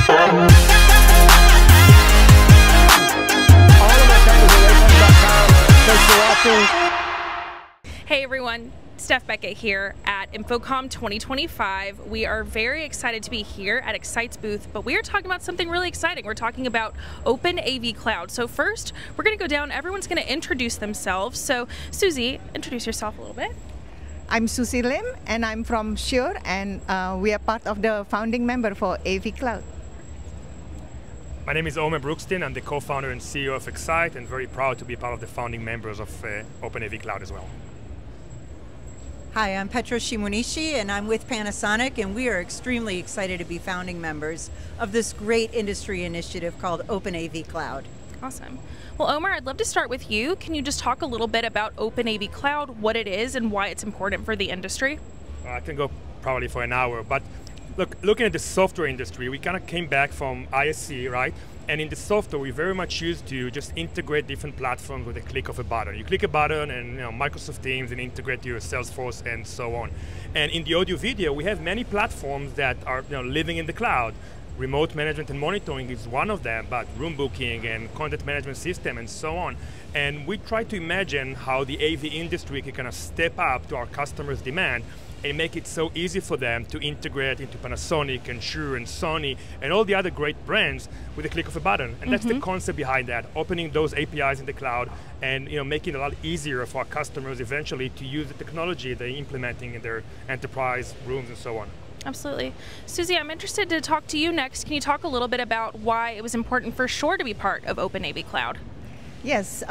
Hey everyone, Steph Beckett here at InfoComm 2025. We are very excited to be here at Xyte's booth, but we are talking about something really exciting. We're talking about OpenAV Cloud. So first, we're going to go down. Everyone's going to introduce themselves. So Susie, introduce yourself a little bit. I'm Susie Lim, and I'm from Shure, and we are part of the founding member for AV Cloud. My name is Omer Brookstein. I'm the co-founder and CEO of Xyte, and very proud to be part of the founding members of OpenAV Cloud as well. Hi, I'm Petra Shimunishi, and I'm with Panasonic, and we are extremely excited to be founding members of this great industry initiative called OpenAV Cloud. Awesome. Well, Omer, I'd love to start with you. Can you just talk a little bit about OpenAV Cloud, what it is, and why it's important for the industry? I can go probably for an hour, but look, looking at the software industry, we kind of came back from ISC, right? And in the software, we very much used to just integrate different platforms with a click of a button. You click a button and Microsoft Teams and integrate to your Salesforce and so on. And in the audio video, we have many platforms that are living in the cloud. Remote management and monitoring is one of them, but room booking and content management system and so on. And we try to imagine how the AV industry can kind of step up to our customers' demand and make it so easy for them to integrate into Panasonic and Shure and Sony and all the other great brands with a click of a button. And that's the concept behind that, opening those APIs in the cloud and making it a lot easier for our customers eventually to use the technology they're implementing in their enterprise rooms and so on. Absolutely. Susie, I'm interested to talk to you next. Can you talk a little bit about why it was important for Shure to be part of OpenAV Cloud? Yes,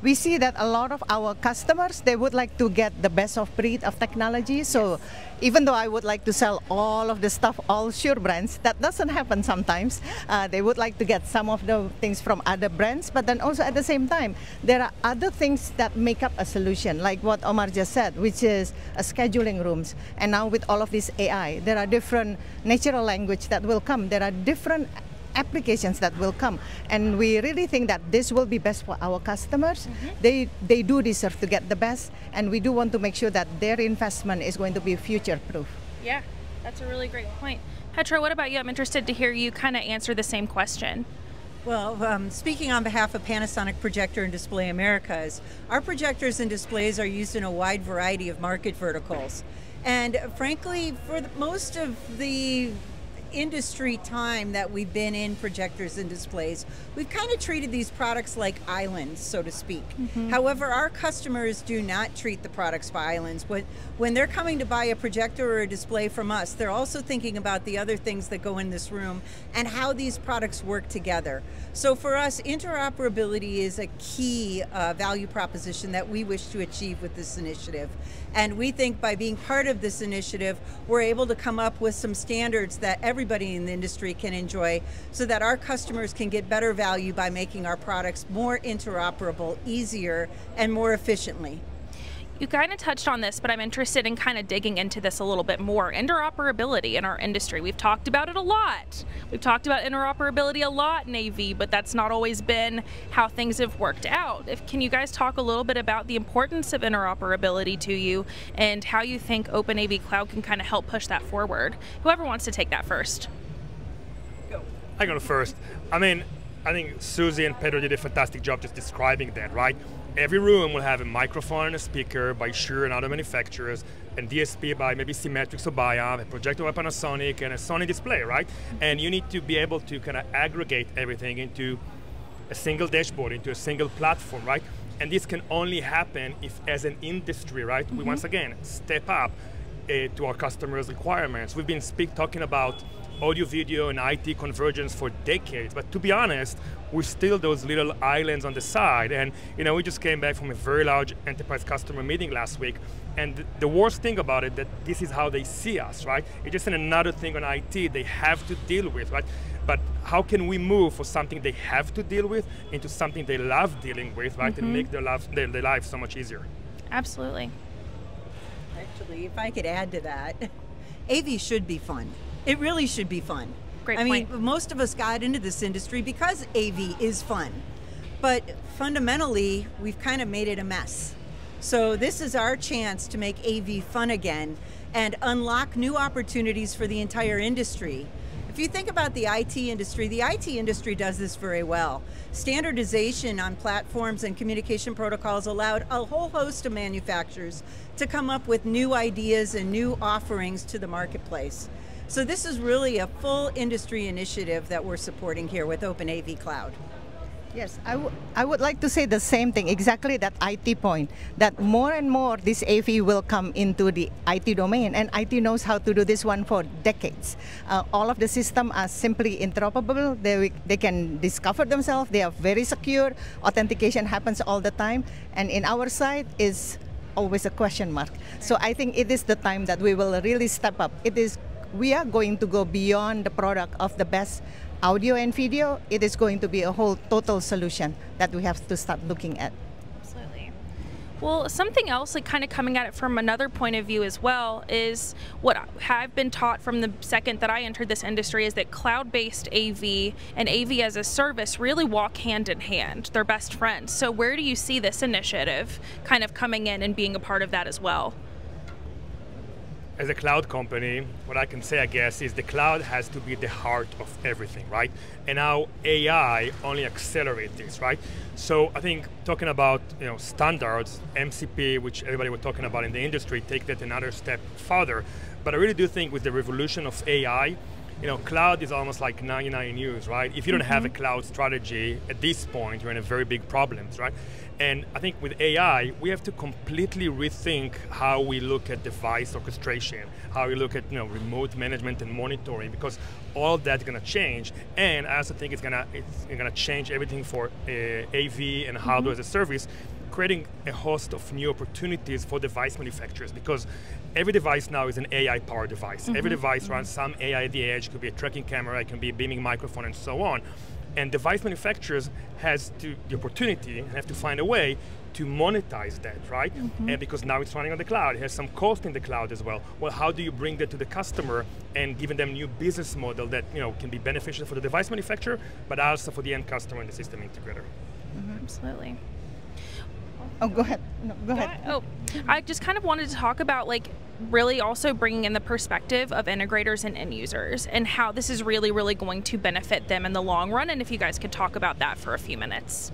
we see that a lot of our customers, they would like to get the best of breed of technology. So even though I would like to sell all of the stuff, all Shure brands, that doesn't happen sometimes. They would like to get some of the things from other brands, but then also at the same time, there are other things that make up a solution, like what Omar just said, which is scheduling rooms. And now with all of this AI, there are different natural language that will come. There are different applications that will come, and we really think that this will be best for our customers. They do deserve to get the best, and we do want to make sure that their investment is going to be future proof. Yeah, that's a really great point. Petra, what about you? I'm interested to hear you kind of answer the same question. Well, speaking on behalf of Panasonic Projector and Display Americas, our projectors and displays are used in a wide variety of market verticals. And frankly, for most of the industry time that we've been in projectors and displays, we've kind of treated these products like islands, so to speak. However, our customers do not treat the products by islands. When they're coming to buy a projector or a display from us, they're also thinking about the other things that go in this room and how these products work together. So for us, interoperability is a key value proposition that we wish to achieve with this initiative. And we think by being part of this initiative, we're able to come up with some standards that everybody in the industry can enjoy so that our customers can get better value by making our products more interoperable, easier, and more efficiently. You kind of touched on this, but I'm interested in kind of digging into this a little bit more. Interoperability in our industry. We've talked about it a lot. We've talked about interoperability a lot in AV, but that's not always been how things have worked out. Can you guys talk a little bit about the importance of interoperability to you and how you think OpenAV Cloud can kind of help push that forward? Whoever wants to take that first. I go first. I mean, I think Susie and Pedro did a fantastic job just describing that, right? Every room will have a microphone and a speaker by Shure and other manufacturers, and DSP by maybe Symmetrix or Bion, a projector by Panasonic, and a Sony display, right? And you need to be able to kind of aggregate everything into a single dashboard, into a single platform, right? And this can only happen if, as an industry, right, we once again step up to our customers' requirements. We've been talking about audio, video, and IT convergence for decades, but to be honest, we're still those little islands on the side. And we just came back from a very large enterprise customer meeting last week, and the worst thing about it, that this is how they see us, right? It's just another thing on IT they have to deal with, right? But how can we move for something they have to deal with into something they love dealing with, right? And make their life so much easier. Absolutely. Actually, if I could add to that, AV should be fun. It really should be fun. Great point. point. I mean, most of us got into this industry because AV is fun. But fundamentally, we've kind of made it a mess. So this is our chance to make AV fun again and unlock new opportunities for the entire industry. If you think about the IT industry does this very well. Standardization on platforms and communication protocols allowed a whole host of manufacturers to come up with new ideas and new offerings to the marketplace. So this is really a full industry initiative that we're supporting here with OpenAV Cloud. Yes, I would like to say the same thing, exactly that IT point, that more and more this AV will come into the IT domain, and IT knows how to do this one for decades. All of the systems are simply interoperable, they can discover themselves, they are very secure, authentication happens all the time, and in our side is always a question mark. So I think it is the time that we will really step up. We are going to go beyond the product of the best audio and video. It is going to be a whole total solution that we have to start looking at. Absolutely. Well, something else, like kind of coming at it from another point of view as well, is what I've been taught from the second that I entered this industry is that cloud-based AV and AV as a service really walk hand in hand. They're best friends. So where do you see this initiative kind of coming in and being a part of that as well? As a cloud company, what I can say, I guess, is the cloud has to be the heart of everything, right? And now AI only accelerates this, right? So I think talking about standards, MCP, which everybody was talking about in the industry, take that another step further. But I really do think with the revolution of AI, cloud is almost like 99 news, right? If you don't have a cloud strategy at this point, you're in a very big problems, right? And I think with AI, we have to completely rethink how we look at device orchestration, how we look at remote management and monitoring, because all that's going to change. And I also think it's going to change everything for AV and hardware as a service, creating a host of new opportunities for device manufacturers, because every device now is an AI-powered device. Every device runs some AI at the edge. It could be a tracking camera, it can be a beaming microphone, and so on. And device manufacturers has the opportunity and have to find a way to monetize that, right? And because now it's running on the cloud, it has some cost in the cloud as well. Well, how do you bring that to the customer and giving them new business model that can be beneficial for the device manufacturer, but also for the end customer and the system integrator? Absolutely. Oh, go ahead. No, go ahead. Oh, I just kind of wanted to talk about really also bringing in the perspective of integrators and end users and how this is really, really going to benefit them in the long run. And if you guys could talk about that for a few minutes.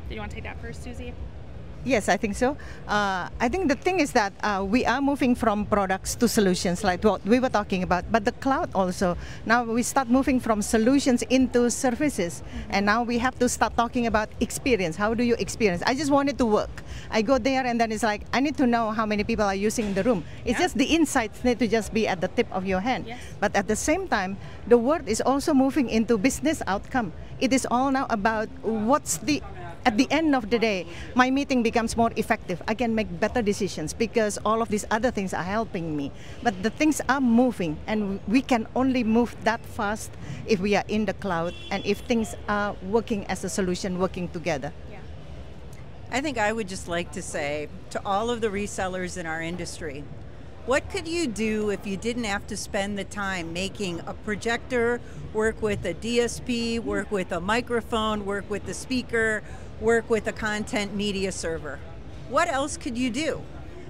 Do you want to take that first, Susie? Yes, I think so. I think the thing is that we are moving from products to solutions, like what we were talking about, but the cloud also. Now we start moving from solutions into services, and now we have to start talking about experience. How do you experience? I just want it to work. I go there and then it's like, I need to know how many people are using the room. It's just the insights need to just be at the tip of your hand. Yes. But at the same time, the world is also moving into business outcome. It is all now about at the end of the day, my meeting becomes more effective. I can make better decisions because all of these other things are helping me. But the things are moving, and we can only move that fast if we are in the cloud and if things are working as a solution, working together. Yeah. I think I would just like to say to all of the resellers in our industry, what could you do if you didn't have to spend the time making a projector, work with a DSP, work with a microphone, work with the speaker, work with a content media server? What else could you do?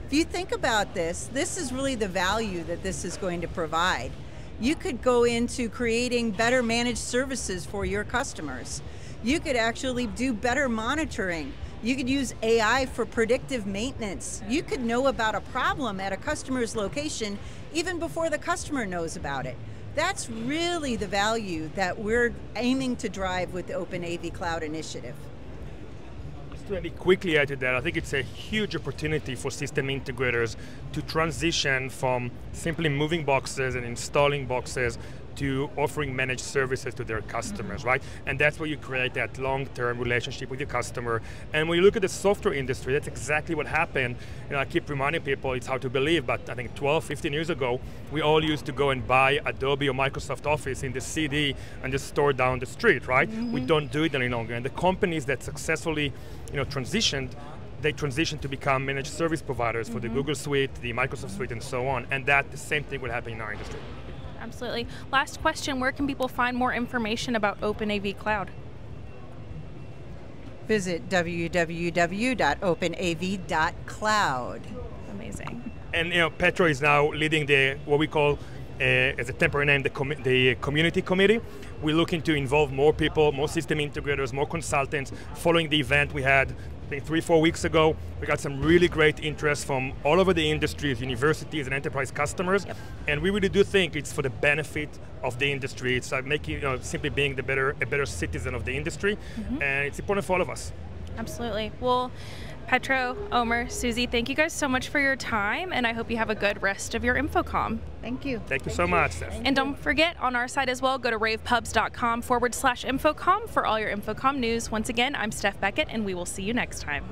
If you think about this is really the value that this is going to provide. You could go into creating better managed services for your customers. You could actually do better monitoring. You could use AI for predictive maintenance. You could know about a problem at a customer's location even before the customer knows about it. That's really the value that we're aiming to drive with the OpenAV Cloud initiative. To maybe quickly add to that, I think it's a huge opportunity for system integrators to transition from simply moving boxes and installing boxes to offering managed services to their customers, right? And that's where you create that long-term relationship with your customer. And when you look at the software industry, that's exactly what happened. I keep reminding people, it's hard to believe, but I think 12, 15 years ago, we all used to go and buy Adobe or Microsoft Office in the CD and just store down the street, right? We don't do it any longer. And the companies that successfully transitioned, they transitioned to become managed service providers for the Google Suite, the Microsoft Suite, and so on. And that the same thing will happen in our industry. Absolutely. Last question, where can people find more information about OpenAV Cloud? Visit www.openav.cloud. Amazing. And Petro is now leading what we call as a temporary name, the community committee. We're looking to involve more people, more system integrators, more consultants. Following the event we had, I think 3-4 weeks ago, we got some really great interest from all over the industries, universities and enterprise customers. Yep. And we really do think it's for the benefit of the industry. It's like making, simply being a better citizen of the industry. And it's important for all of us. Absolutely. Well, Petro, Omer, Susie, thank you guys so much for your time, and I hope you have a good rest of your InfoComm. Thank you. Thank you so much, Steph. And don't forget, on our site as well, go to ravepubs.com/InfoComm for all your InfoComm news. Once again, I'm Steph Beckett, and we will see you next time.